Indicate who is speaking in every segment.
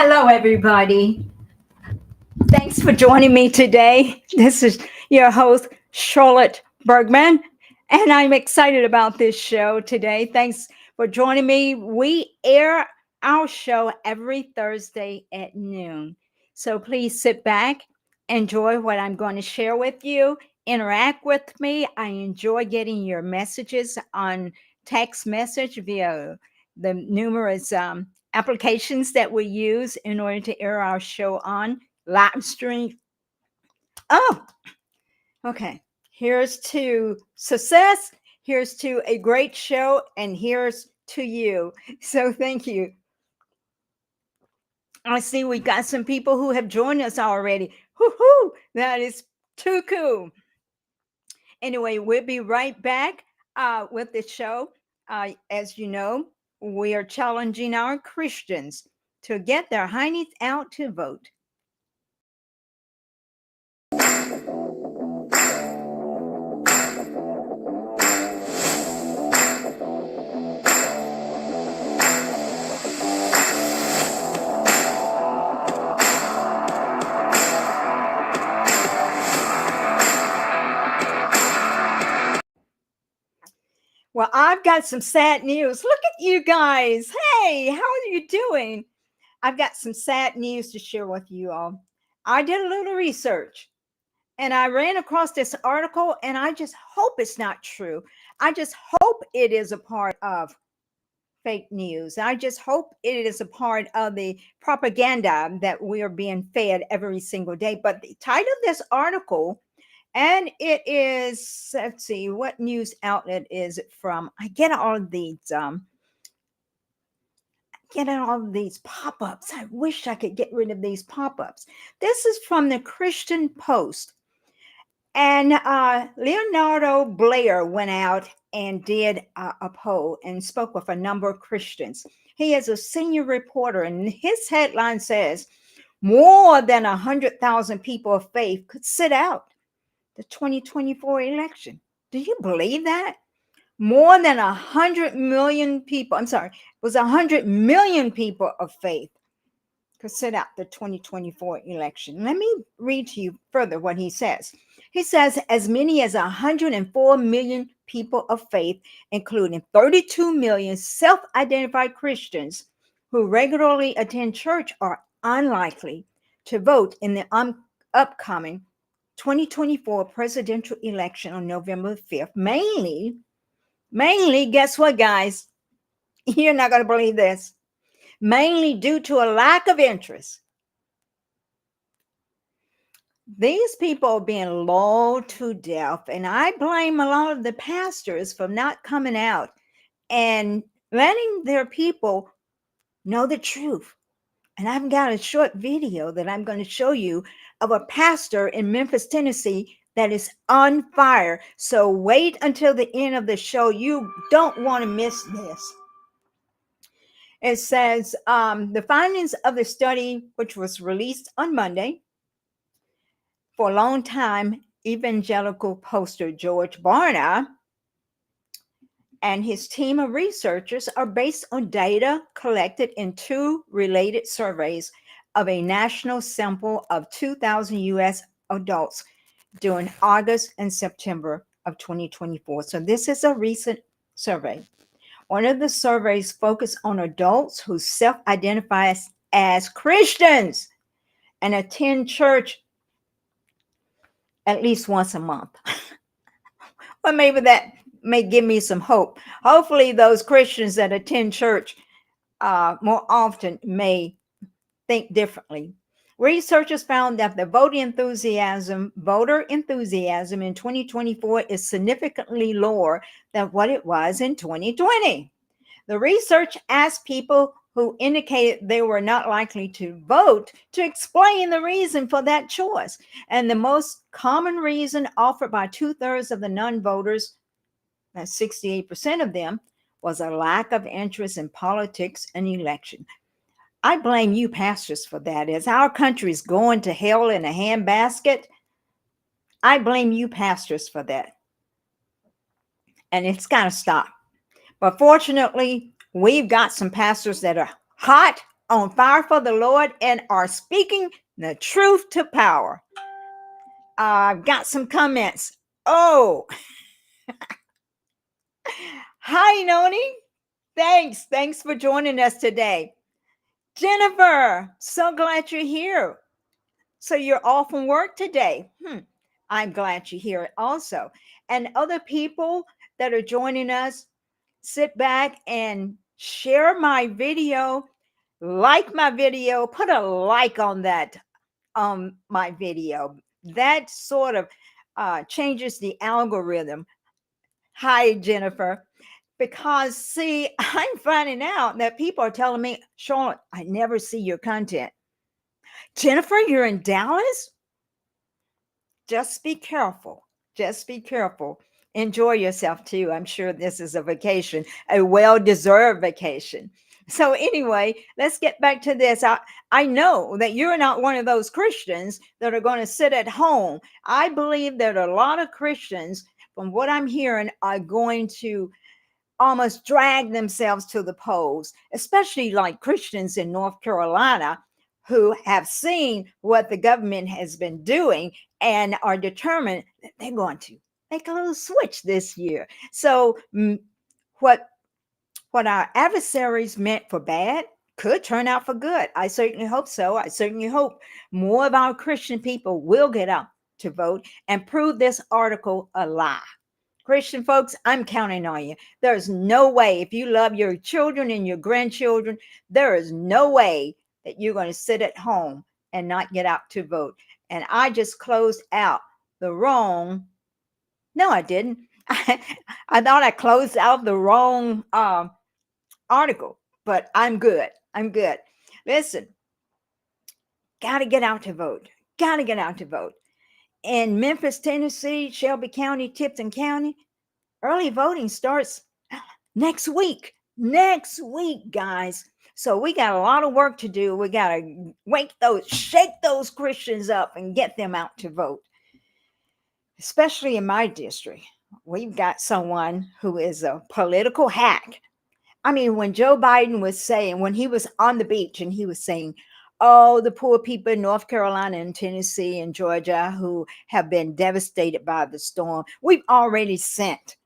Speaker 1: Hello, everybody. Thanks for joining me today. This is your host, Charlotte Bergman, and I'm excited about this show today. Thanks for joining me. We air our show every Thursday at noon. So please sit back, enjoy what I'm going to share with you, interact with me. I enjoy getting your messages on text message via the numerous applications that we use in order to air our show on live stream. Oh, okay. Here's to success. Here's to a great show. And here's to you. So thank you. I see we got some people who have joined us already. Woohoo! That is too cool. Anyway, we'll be right back with the show. As you know, we are challenging our Christians to get their heinies out to vote. Well, I've got some sad news. Look at you guys. Hey, how are you doing? I've got some sad news to share with you all. I did a little research and I ran across this article, and I just hope it's not true. I just hope it is a part of fake news. I just hope it is a part of the propaganda that we are being fed every single day. But the title of this article, and it is, let's see, what news outlet is it from? I get all of these pop-ups. I wish I could get rid of these pop-ups. This is from the Christian Post. And Leonardo Blair went out and did a poll and spoke with a number of Christians. He is a senior reporter, and his headline says, more than 100,000 people of faith could sit out the 2024 election. Do you believe that? More than 100 million people, I'm sorry, it was 100 million people of faith could sit out the 2024 election. Let me read to you further what he says. He says as many as 104 million people of faith, including 32 million self-identified Christians who regularly attend church, are unlikely to vote in the upcoming 2024 presidential election on November 5th. Mainly, guess what, guys? You're not going to believe this. Mainly due to a lack of interest. These people are being lulled to death, and I blame a lot of the pastors for not coming out and letting their people know the truth. And I've got a short video that I'm going to show you of a pastor in Memphis, Tennessee that is on fire. So wait until the end of the show. You don't want to miss this. It says the findings of the study, which was released on Monday, for a long time, evangelical poster George Barna and his team of researchers are based on data collected in two related surveys of a national sample of 2,000 U.S. adults during August and September of 2024. So this is a recent survey. One of the surveys focused on adults who self-identify as Christians and attend church at least once a month. Well, maybe that may give me some hope. Hopefully those Christians that attend church more often may think differently. Researchers found that the voter enthusiasm in 2024 is significantly lower than what it was in 2020. The research asked people who indicated they were not likely to vote to explain the reason for that choice. And the most common reason offered by 2/3 of the non-voters, that's 68% of them, was a lack of interest in politics and election. I blame you pastors for that. As our country is going to hell in a handbasket, I blame you pastors for that. And it's got to stop. But fortunately, we've got some pastors that are hot on fire for the Lord and are speaking the truth to power. I've got some comments. Oh, hi, Noni. Thanks for joining us today. Jennifer, so glad you're here. So you're off from work today. I'm glad you're here also. And other people that are joining us, sit back and share my video, like my video, put a like on that my video. That sort of changes the algorithm. Hi, Jennifer. Because see, I'm finding out that people are telling me, Charlotte, I never see your content. Jennifer, you're in Dallas? Just be careful. Just be careful. Enjoy yourself too. I'm sure this is a vacation, a well-deserved vacation. So anyway, let's get back to this. I know that you're not one of those Christians that are going to sit at home. I believe that a lot of Christians, from what I'm hearing, are going to almost drag themselves to the polls, especially like Christians in North Carolina who have seen what the government has been doing and are determined that they're going to make a little switch this year. So what our adversaries meant for bad could turn out for good. I certainly hope so. I certainly hope more of our Christian people will get out to vote and prove this article a lie. Christian folks, I'm counting on you. There's no way, if you love your children and your grandchildren, there is no way that you're going to sit at home and not get out to vote. And I just closed out the wrong. No, I didn't. I thought I closed out the wrong article, but I'm good. I'm good. Listen, got to get out to vote. Got to get out to vote. In Memphis, Tennessee, Shelby County, Tipton County, early voting starts next week. Next week, guys. So we got a lot of work to do. We got to shake those Christians up and get them out to vote. Especially in my district, we've got someone who is a political hack. I mean, when Joe Biden was saying, when he was on the beach and he was saying, oh, the poor people in North Carolina and Tennessee and Georgia who have been devastated by the storm, we've already sent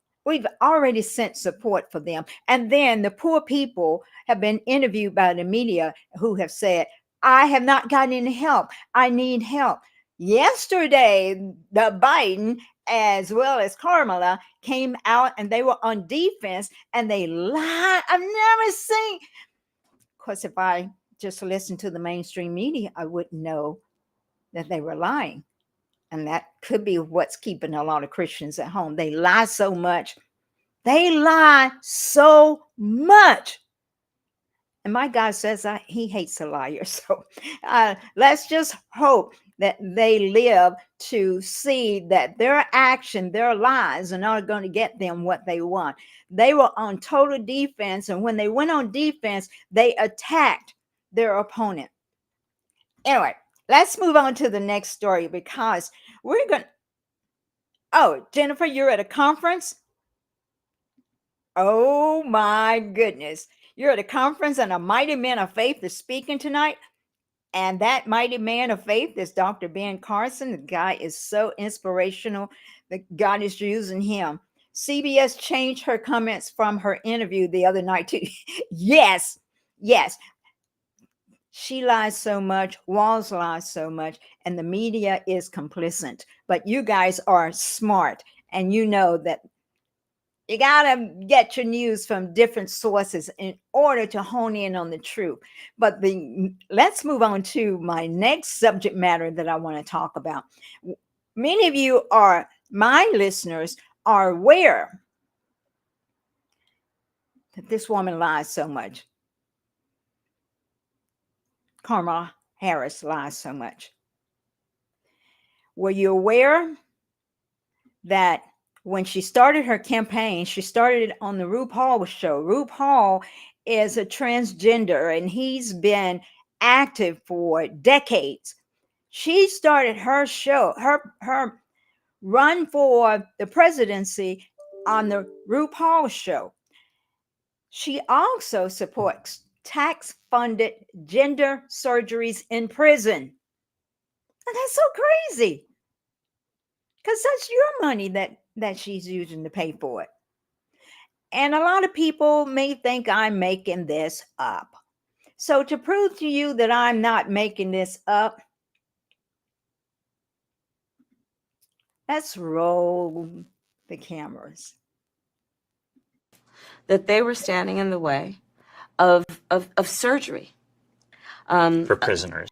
Speaker 1: support for them. And then the poor people have been interviewed by the media who have said, I have not gotten any help. I need help. Yesterday, the Biden as well as Kamala came out and they were on defense and they lied. I've never seen, of course, if I just listened to the mainstream media, I wouldn't know that they were lying. And that could be what's keeping a lot of Christians at home. They lie so much. They lie so much. And my God says he hates a liar. So let's just hope that they live to see that their action, their lies are not going to get them what they want. They were on total defense. And when they went on defense, they attacked their opponent. Anyway, let's move on to the next story because we're going to. Oh, Jennifer, you're at a conference? Oh my goodness. You're at a conference and a mighty man of faith is speaking tonight. And that mighty man of faith is Dr. Ben Carson. The guy is so inspirational that God is using him. CBS changed her comments from her interview the other night too. Yes. She lies so much, Walls lies so much, and the media is complicit. But you guys are smart, and you know that you got to get your news from different sources in order to hone in on the truth. But let's move on to my next subject matter that I want to talk about. Many of you are, my listeners, are aware that this woman lies so much. Kamala Harris lies so much. Were you aware that when she started her campaign, she started it on the RuPaul show? RuPaul is a transgender and he's been active for decades. She started her show, her run for the presidency on the RuPaul show. She also supports tax-funded gender surgeries in prison. And that's so crazy because that's your money that she's using to pay for it. And a lot of people may think I'm making this up. So to prove to you that I'm not making this up, let's roll the cameras.
Speaker 2: That they were standing in the way of surgery
Speaker 3: for prisoners.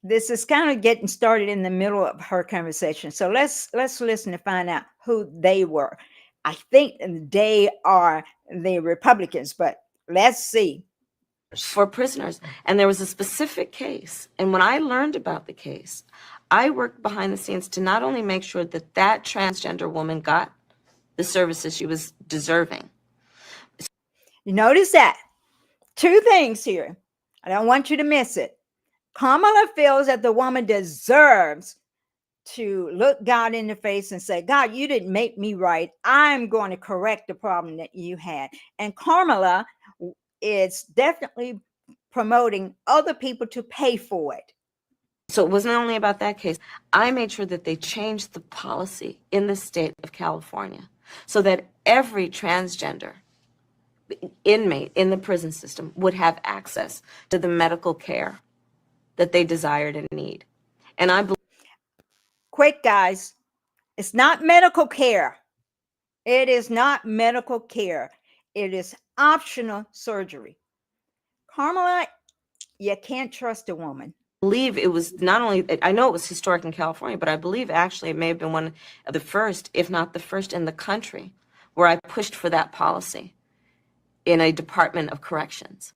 Speaker 1: This is kind of getting started in the middle of her conversation. So let's listen to find out who they were. I think they are the Republicans, but let's see.
Speaker 2: For prisoners. And there was a specific case. And when I learned about the case, I worked behind the scenes to not only make sure that that transgender woman got the services she was deserving.
Speaker 1: You notice that? Two things here. I don't want you to miss it. Kamala feels that the woman deserves to look God in the face and say, God, you didn't make me right. I'm going to correct the problem that you had. And Kamala is definitely promoting other people to pay for it.
Speaker 2: So it wasn't only about that case. I made sure that they changed the policy in the state of California so that every transgender inmate in the prison system would have access to the medical care that they desired and need. And I believe...
Speaker 1: Quick, guys, it's not medical care. It is not medical care. It is optional surgery. Kamala, you can't trust a woman.
Speaker 2: I believe it was not only, I know it was historic in California, but I believe actually it may have been one of the first, if not the first in the country, where I pushed for that policy in a Department of Corrections,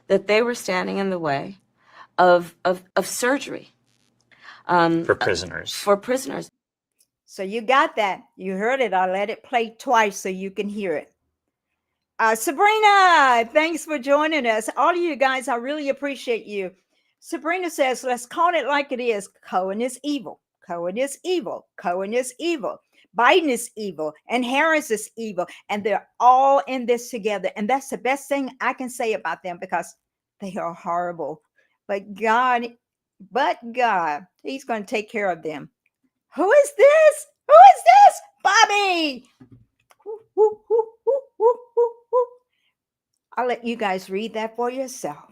Speaker 2: that they were standing in the way of surgery.
Speaker 3: For prisoners.
Speaker 2: For prisoners.
Speaker 1: So you got that. You heard it. I let it play twice so you can hear it. Sabrina, thanks for joining us. All of you guys, I really appreciate you. Sabrina says, let's call it like it is. Cohen is evil. Cohen is evil. Cohen is evil. Biden is evil. And Harris is evil. And they're all in this together. And that's the best thing I can say about them because they are horrible. But God, He's going to take care of them. Who is this? Who is this? Bobby. Woo, woo, woo, woo, woo, woo. I'll let you guys read that for yourself.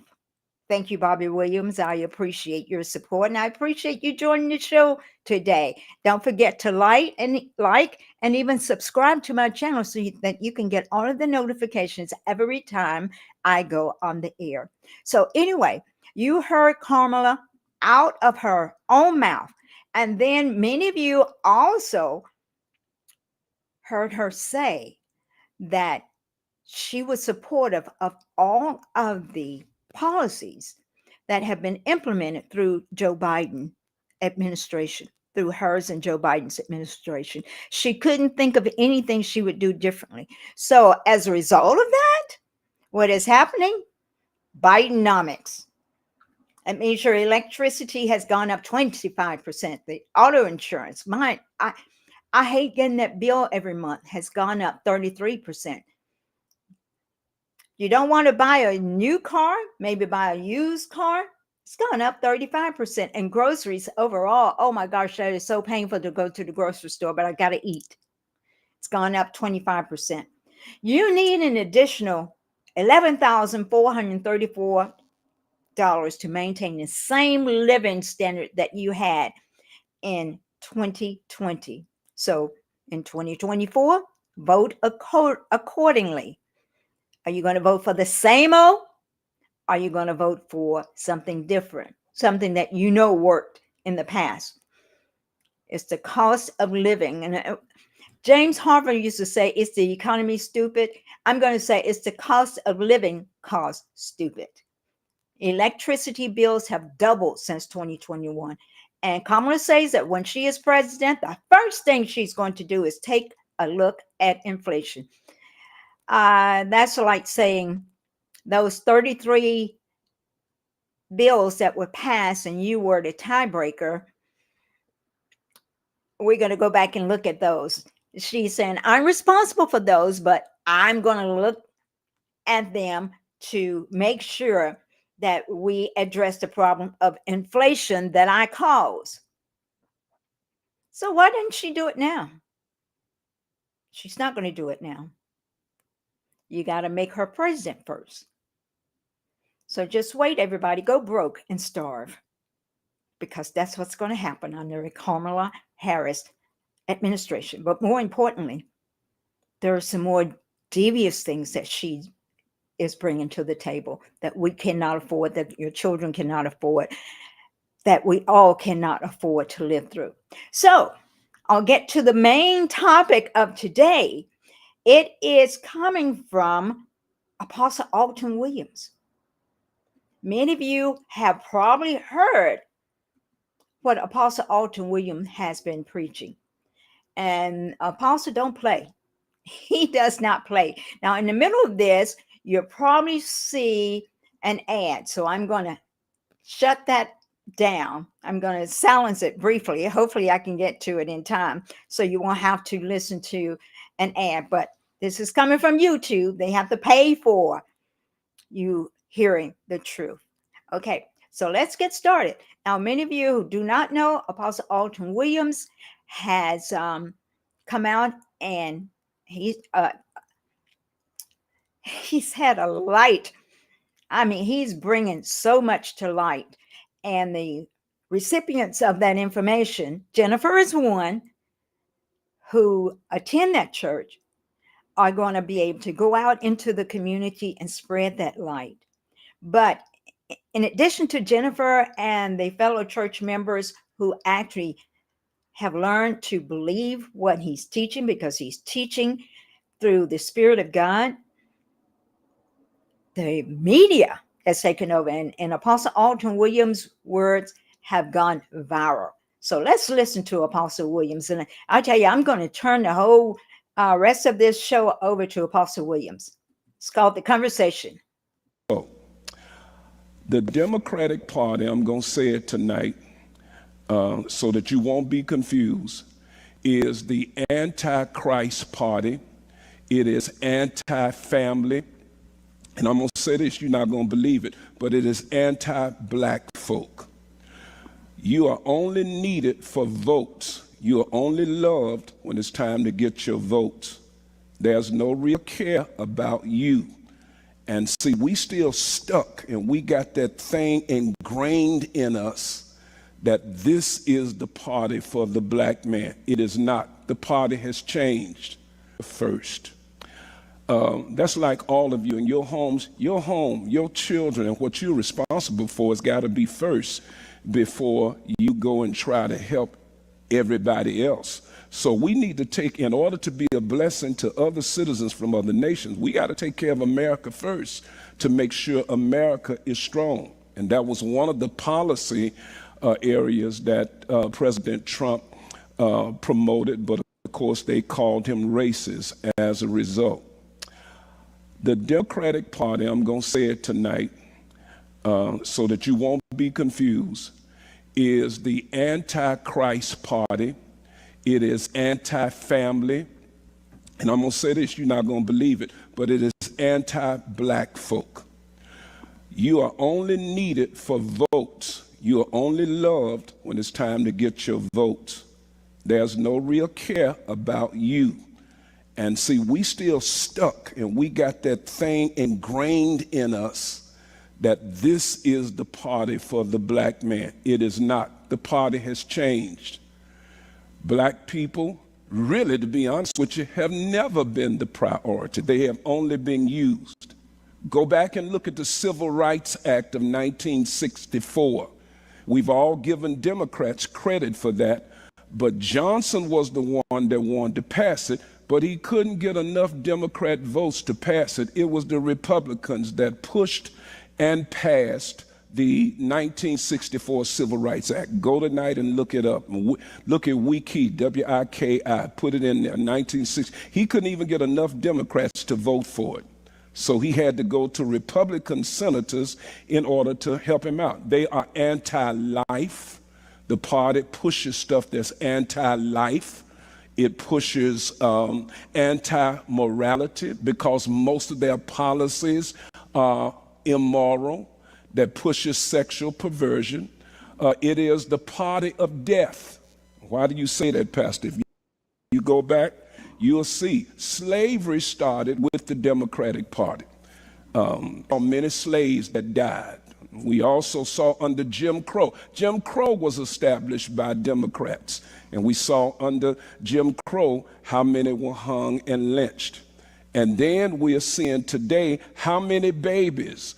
Speaker 1: Thank you, Bobby Williams. I appreciate your support and I appreciate you joining the show today. Don't forget to like and even subscribe to my channel so that you can get all of the notifications every time I go on the air. So anyway, you heard Kamala out of her own mouth. And then many of you also heard her say that she was supportive of all of the policies that have been implemented through Joe Biden administration, through hers and Joe Biden's administration. She couldn't think of anything she would do differently. So as a result of that, what is happening? Bidenomics. That means your electricity has gone up 25%. The auto insurance, I hate getting that bill every month, has gone up 33%. You don't want to buy a new car, maybe buy a used car. It's gone up 35%. And groceries overall, oh my gosh, that is so painful to go to the grocery store, but I got to eat. It's gone up 25%. You need an additional $11,434 to maintain the same living standard that you had in 2020. So in 2024, vote accordingly. Are you going to vote for the same old? Are you going to vote for something different? Something that you know worked in the past? It's the cost of living. And James Harvard used to say, it's the economy stupid. I'm going to say it's the cost of living cost stupid. Electricity bills have doubled since 2021. And Kamala says that when she is president, the first thing she's going to do is take a look at inflation. That's like saying those 33 bills that were passed and you were the tiebreaker. We're going to go back and look at those. She's saying, I'm responsible for those, but I'm going to look at them to make sure that we address the problem of inflation that I cause. So why didn't she do it now? She's not going to do it now. You got to make her president first. So just wait, everybody. Go broke and starve, because that's what's going to happen under the Kamala Harris administration. But more importantly, there are some more devious things that she is bringing to the table that we cannot afford, that your children cannot afford, that we all cannot afford to live through. So I'll get to the main topic of today. It is coming from Apostle Alton Williams. Many of you have probably heard what Apostle Alton Williams has been preaching. And Apostle don't play. He does not play. Now, in the middle of this, you'll probably see an ad. So I'm going to shut that down. I'm going to silence it briefly. Hopefully I can get to it in time so you won't have to listen to an ad. But this is coming from YouTube. They have to pay for you hearing the truth. Okay, so let's get started. Now, many of you who do not know, Apostle Alton Williams has come out, and he's had a light. I mean, he's bringing so much to light. And the recipients of that information, Jennifer is one, who attend that church, are going to be able to go out into the community and spread that light. But in addition to Jennifer and the fellow church members who actually have learned to believe what he's teaching, because he's teaching through the Spirit of God, the media has taken over, and Apostle Alton Williams' words have gone viral. So let's listen to Apostle Williams. And I tell you, I'm going to turn the whole rest of this show over to Apostle Williams. It's called The Conversation.
Speaker 4: Oh, the Democratic Party, I'm going to say it tonight so that you won't be confused, is the Antichrist Party. It is anti-family. And I'm going to say this, you're not going to believe it, but it is anti-black folk. You are only needed for votes. You are only loved when it's time to get your votes. There's no real care about you. And see, we still stuck, and we got that thing ingrained in us that this is the party for the black man. It is not. The party has changed first. That's like all of you in your homes, your home, your children, and what you're responsible for has got to be first before you go and try to help everybody else. So we need to take, in order to be a blessing to other citizens from other nations, we got to take care of America first to make sure America is strong. And that was one of the policy areas that President Trump promoted, but of course they called him racist as a result. The Democratic Party, I'm going to say it tonight so that you won't be confused, is the Antichrist Party. It is anti-family. And I'm going to say this, you're not going to believe it, but it is anti-black folk. You are only needed for votes. You are only loved when it's time to get your votes. There's no real care about you. And see, we still stuck, and we got that thing ingrained in us that this is the party for the black man. It is not. The party has changed. Black people, really, to be honest with you, have never been the priority. They have only been used. Go back and look at the Civil Rights Act of 1964. We've all given Democrats credit for that, but Johnson was the one that wanted to pass it, but he couldn't get enough Democrat votes to pass it. It was the Republicans that pushed and passed the 1964 Civil Rights Act. Go tonight and look it up. Look at Wiki, W-I-K-I, put it in there, 1960. He couldn't even get enough Democrats to vote for it. So he had to go to Republican senators in order to help him out. They are anti-life. The party pushes stuff that's anti-life. It pushes anti-morality because most of their policies are immoral, that pushes sexual perversion. It is the party of death. Why do you say that, Pastor? If you go back, you'll see slavery started with the Democratic Party. Many slaves that died. We also saw under Jim Crow. Jim Crow was established by Democrats. And we saw under Jim Crow how many were hung and lynched. And then we are seeing today how many babies.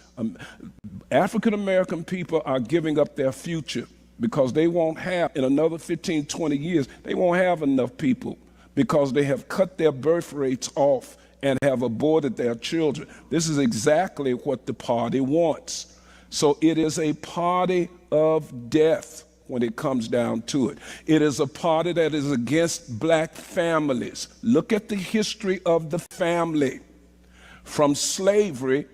Speaker 4: African American people are giving up their future because they won't have, in another 15, 20 years, they won't have enough people because they have cut their birth rates off and have aborted their children. This is exactly what the party wants. So it is a party of death when it comes down to it. It is a party that is against black families. Look at the history of the family. From slavery,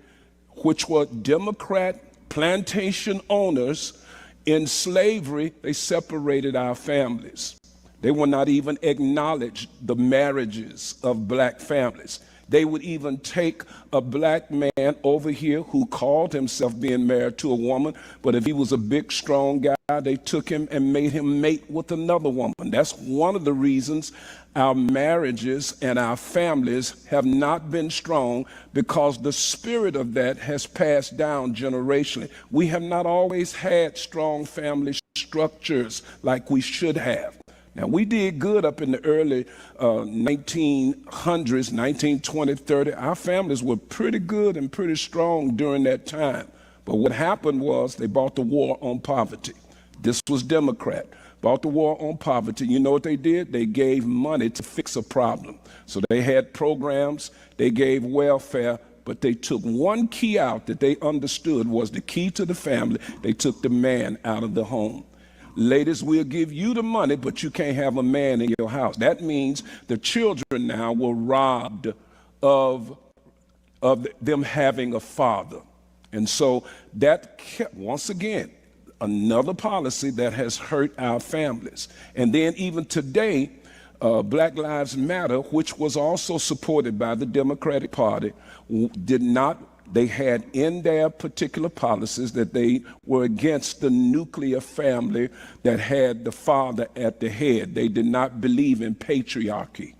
Speaker 4: which were Democrat plantation owners, in slavery, they separated our families. They would not even acknowledge the marriages of black families. They would even take a black man over here who called himself being married to a woman, but if he was a big, strong guy, they took him and made him mate with another woman. That's one of the reasons our marriages and our families have not been strong, because the spirit of that has passed down generationally. We have not always had strong family structures like we should have. Now, we did good up in the early 1900s, 1920, 30. Our families were pretty good and pretty strong during that time. But what happened was they bought the war on poverty. This was Democrat. Bought the war on poverty. You know what they did? They gave money to fix a problem. So they had programs, they gave welfare, but they took one key out that they understood was the key to the family. They took the man out of the home. Ladies, we'll give you the money, but you can't have a man in your house. That means the children now were robbed of them having a father. And so that kept, once again, another policy that has hurt our families. And then even today, Black Lives Matter, which was also supported by the Democratic Party, they had in their particular policies that they were against the nuclear family that had the father at the head. They did not believe in patriarchy.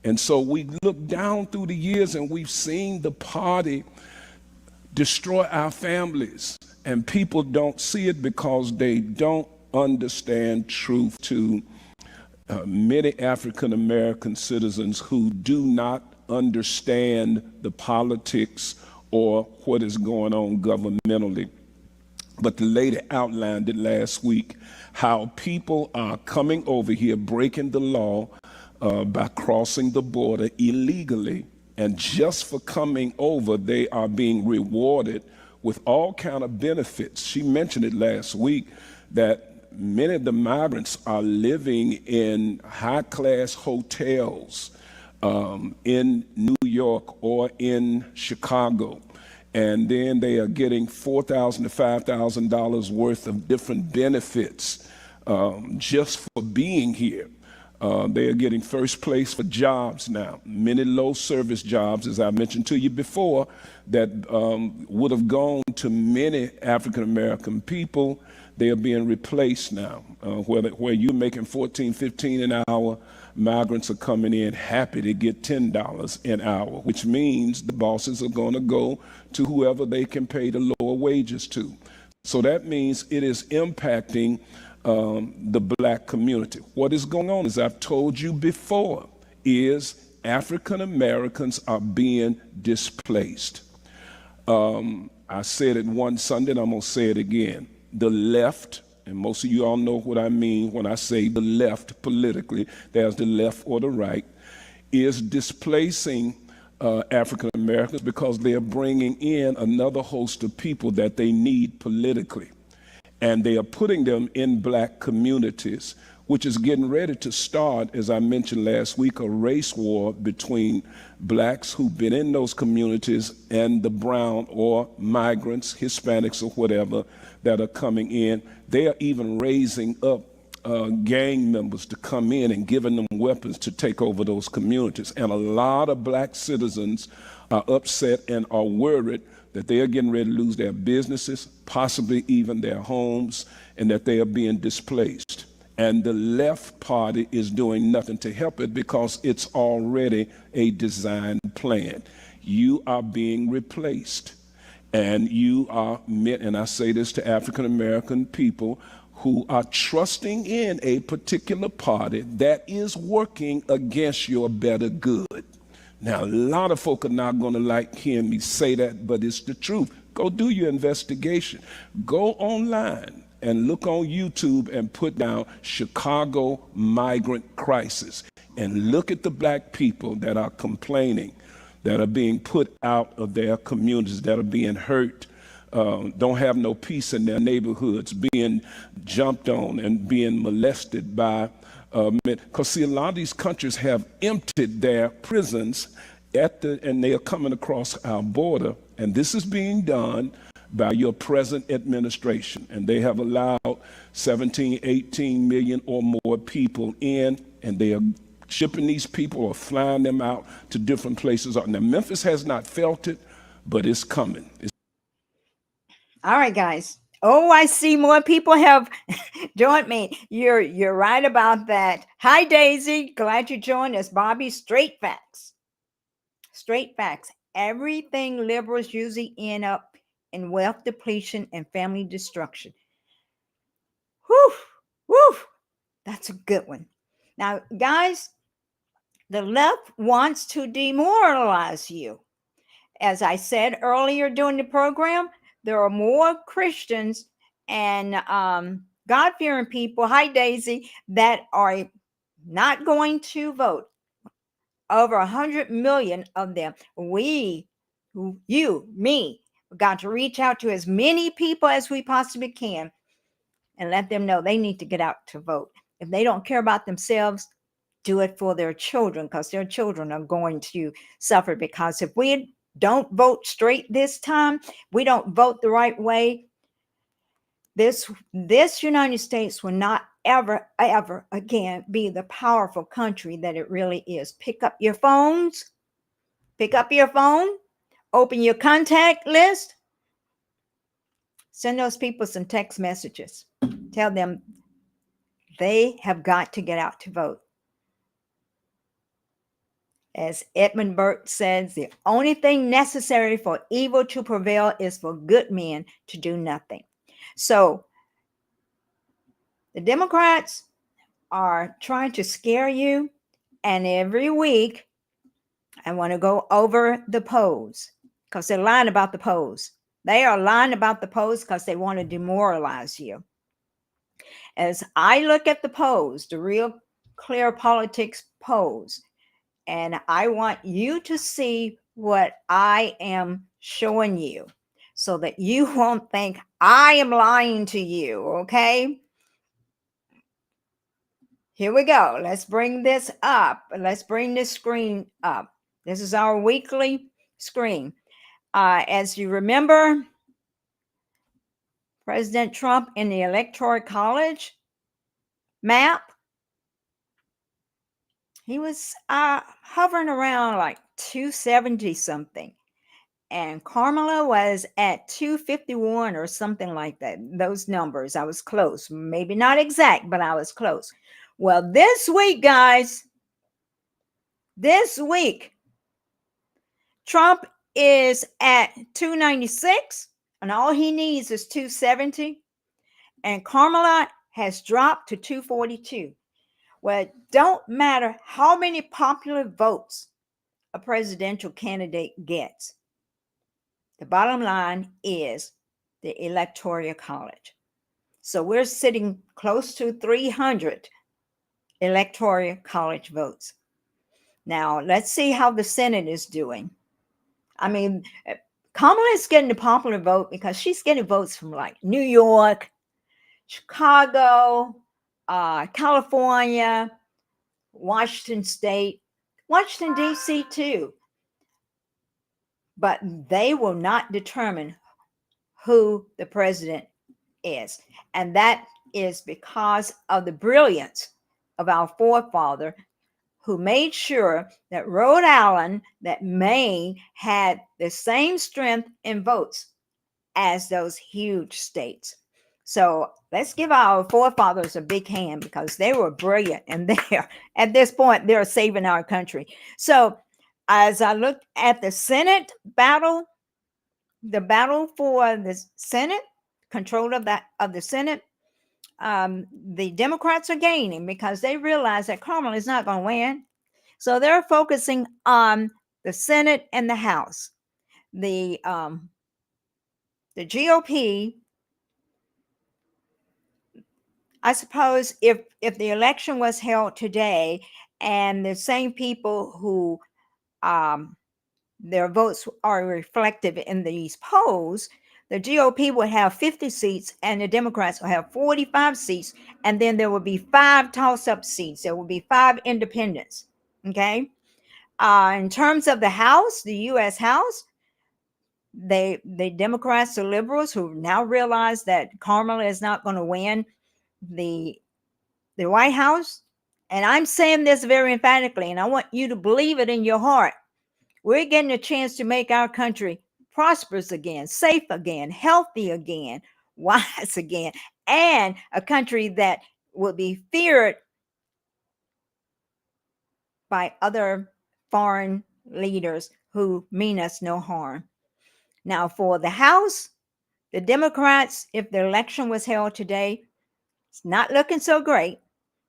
Speaker 4: And so we look down through the years and we've seen the party destroy our families. And people don't see it because they don't understand truth to many African American citizens who do not understand the politics or what is going on governmentally. But the lady outlined it last week, how people are coming over here, breaking the law by crossing the border illegally. And just for coming over, they are being rewarded with all kind of benefits. She mentioned it last week that many of the migrants are living in high-class hotels in New York or in Chicago, and then they are getting $4,000 to $5,000 worth of different benefits just for being here. They are getting first place for jobs now, many low service jobs, as I mentioned to you before, that would have gone to many African American people. They are being replaced now, where you're making $14, $15 an hour. Migrants are coming in happy to get $10 an hour, which means the bosses are going to go to whoever they can pay the lower wages to. So that means it is impacting the black community. What is going on, as I've told you before, is African Americans are being displaced. I said it one Sunday, and I'm going to say it again. The left, and most of you all know what I mean when I say the left politically, there's the left or the right, is displacing African Americans because they are bringing in another host of people that they need politically. And they are putting them in black communities, which is getting ready to start, as I mentioned last week, a race war between blacks who've been in those communities and the brown or migrants, Hispanics or whatever, that are coming in. They are even raising up gang members to come in and giving them weapons to take over those communities. And a lot of black citizens are upset and are worried that they are getting ready to lose their businesses, possibly even their homes, and that they are being displaced. And the left party is doing nothing to help it because it's already a designed plan. You are being replaced. And you are meant, and I say this to African American people who are trusting in a particular party that is working against your better good. Now, a lot of folk are not going to like hearing me say that, but it's the truth. Go do your investigation. Go online and look on YouTube and put down Chicago migrant crisis and look at the black people that are complaining, that are being put out of their communities, that are being hurt, don't have no peace in their neighborhoods, being jumped on and being molested by because see, a lot of these countries have emptied their prisons and they are coming across our border, and this is being done by your present administration, and they have allowed 17, 18 million or more people in, and they are shipping these people or flying them out to different places. Now, Memphis has not felt it, but it's coming.
Speaker 1: All right, guys. Oh, I see more people have joined me. You're right about that. Hi, Daisy. Glad you joined us. Bobby, straight facts. Straight facts. Everything liberals usually end up in wealth depletion and family destruction. Whew, whew. That's a good one. Now, guys, the left wants to demoralize you. As I said earlier during the program, there are more Christians and God-fearing people, hi Daisy, that are not going to vote. Over 100 million of them. We, you, me, got to reach out to as many people as we possibly can and let them know they need to get out to vote. If they don't care about themselves, do it for their children, because their children are going to suffer. Because if we don't vote straight this time, we don't vote the right way, this United States will not ever again be the powerful country that it really is. Pick up your phone, open your contact list, send those people some text messages, tell them they have got to get out to vote. As Edmund Burke says, the only thing necessary for evil to prevail is for good men to do nothing. So the Democrats are trying to scare you, and every week I want to go over the polls, because they're lying about the polls. They are lying about the polls because they want to demoralize you. As I look at the polls, the Real Clear Politics polls, and I want you to see what I am showing you so that you won't think I am lying to you, okay? Here we go. Let's bring this up. Let's bring this screen up. This is our weekly screen. As you remember, President Trump in the Electoral College map, he was hovering around like 270 something. And Kamala was at 251 or something like that. Those numbers, I was close. Maybe not exact, but I was close. Well, this week, guys, this week, Trump is at 296, and all he needs is 270. And Kamala has dropped to 242. Well, it don't matter how many popular votes a presidential candidate gets. The bottom line is the Electoral College. So we're sitting close to 300 Electoral College votes. Now, let's see how the Senate is doing. I mean, Kamala is getting the popular vote because she's getting votes from like New York, Chicago, California, Washington State, Washington, D.C. too. But they will not determine who the president is. And that is because of the brilliance of our forefather who made sure that Rhode Island, that Maine had the same strength in votes as those huge states. So let's give our forefathers a big hand because they were brilliant, and they're at this point they're saving our country. So as I look at the Senate battle, the battle for the Senate, control of the Senate, the Democrats are gaining because they realize that Kamala is not going to win. So they're focusing on the Senate and the House. The GOP, I suppose, if the election was held today, and the same people who their votes are reflective in these polls, the GOP would have 50 seats and the Democrats will have 45 seats, and then there will be 5 toss-up seats. There will be 5 independents. Okay. In terms of the House, the U.S. House, the Democrats, the liberals, who now realize that Kamala is not going to win the White House, and I'm saying this very emphatically, and I want you to believe it in your heart. We're getting a chance to make our country prosperous again, safe again, healthy again, wise again, and a country that will be feared by other foreign leaders who mean us no harm. Now, for the House, the Democrats, if the election was held today, it's not looking so great.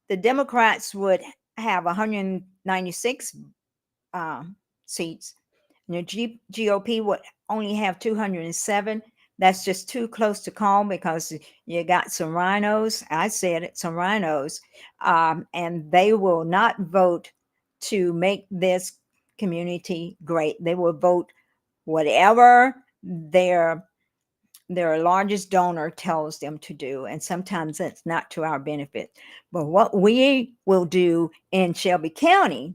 Speaker 1: The Democrats would have 196 seats. And the GOP would only have 207. That's just too close to call because you got some rhinos. I said it, some rhinos. And they will not vote to make this community great. They will vote whatever their largest donor tells them to do. And sometimes that's not to our benefit. But what we will do in Shelby County,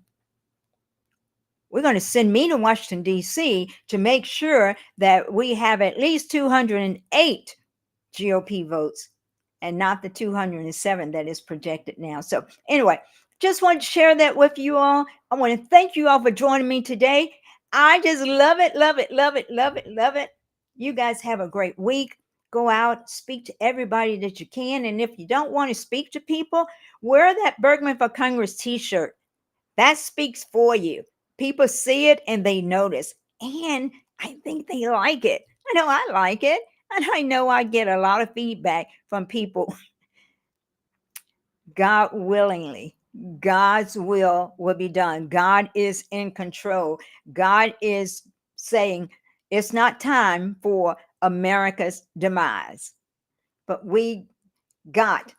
Speaker 1: we're going to send me to Washington, D.C. to make sure that we have at least 208 GOP votes and not the 207 that is projected now. So anyway, just wanted to share that with you all. I want to thank you all for joining me today. I just love it, love it, love it, love it, love it. You guys have a great week. Go out, speak to everybody that you can. And if you don't want to speak to people, wear that Bergman for Congress t-shirt. That speaks for you. People see it and they notice. And I think they like it. I know I like it. And I know I get a lot of feedback from people. God willingly, God's will be done. God is in control. God is saying it's not time for America's demise. But we got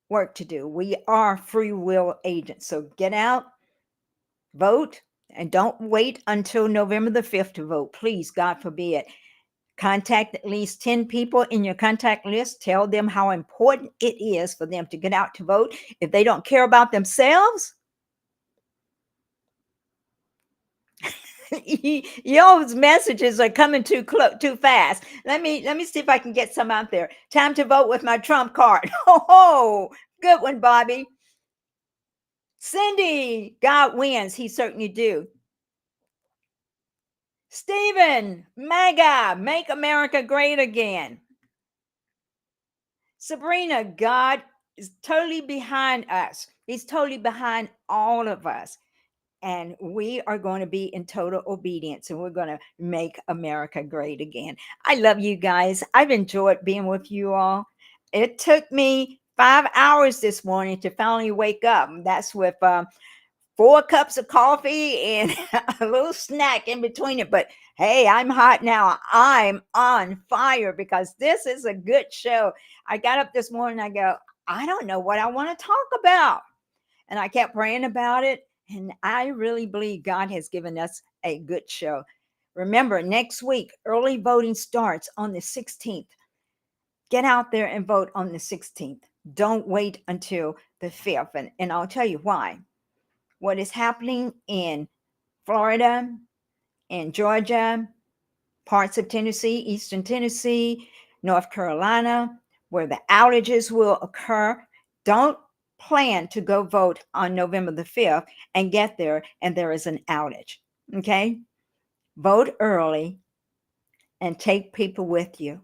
Speaker 1: work to do. We are free will agents. So get out, vote, and don't wait until November the 5th to vote. Please, God forbid. Contact at least 10 people in your contact list. Tell them how important it is for them to get out to vote. If they don't care about themselves, y'all's messages are coming too fast. Let me see if I can get some out there. Time to vote with my Trump card. Oh, good one, Bobby. Cindy, God wins. He certainly do. Stephen, MAGA, make America great again. Sabrina, God is totally behind us. He's totally behind all of us. And we are going to be in total obedience, and we're going to make America great again. I love you guys. I've enjoyed being with you all. It took me 5 hours this morning to finally wake up. That's with 4 cups of coffee and a little snack in between it. But hey, I'm hot now. I'm on fire because this is a good show. I got up this morning. I go, I don't know what I want to talk about. And I kept praying about it. And I really believe God has given us a good show. Remember, next week, early voting starts on the 16th. Get out there and vote on the 16th. Don't wait until the 5th. And I'll tell you why. What is happening in Florida, in Georgia, parts of Tennessee, Eastern Tennessee, North Carolina, where the outages will occur. Don't plan to go vote on November the 5th and get there and there is an outage. Okay? Vote early and take people with you.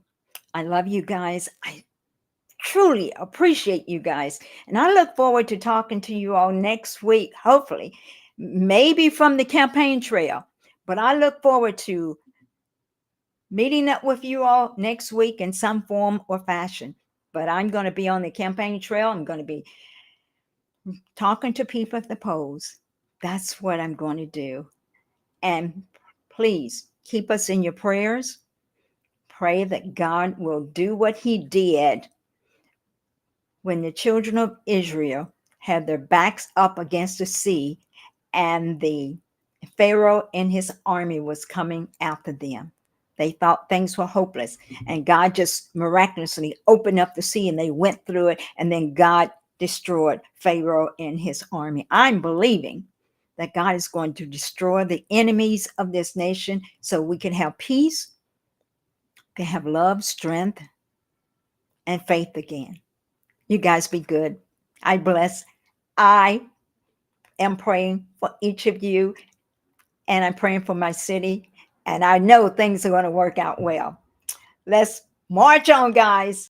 Speaker 1: I love you guys. I truly appreciate you guys. And I look forward to talking to you all next week, hopefully, maybe from the campaign trail. But I look forward to meeting up with you all next week in some form or fashion. But I'm going to be on the campaign trail. I'm going to be talking to people at the polls. That's what I'm going to do. And please keep us in your prayers. Pray that God will do what he did when the children of Israel had their backs up against the sea and the Pharaoh and his army was coming after them. They thought things were hopeless, and God just miraculously opened up the sea and they went through it, and then God destroyed Pharaoh and his army. I'm believing that God is going to destroy the enemies of this nation so we can have peace, can have love, strength, and faith again. You guys be good. I bless. I am praying for each of you, and I'm praying for my city, and I know things are going to work out well. Let's march on, guys.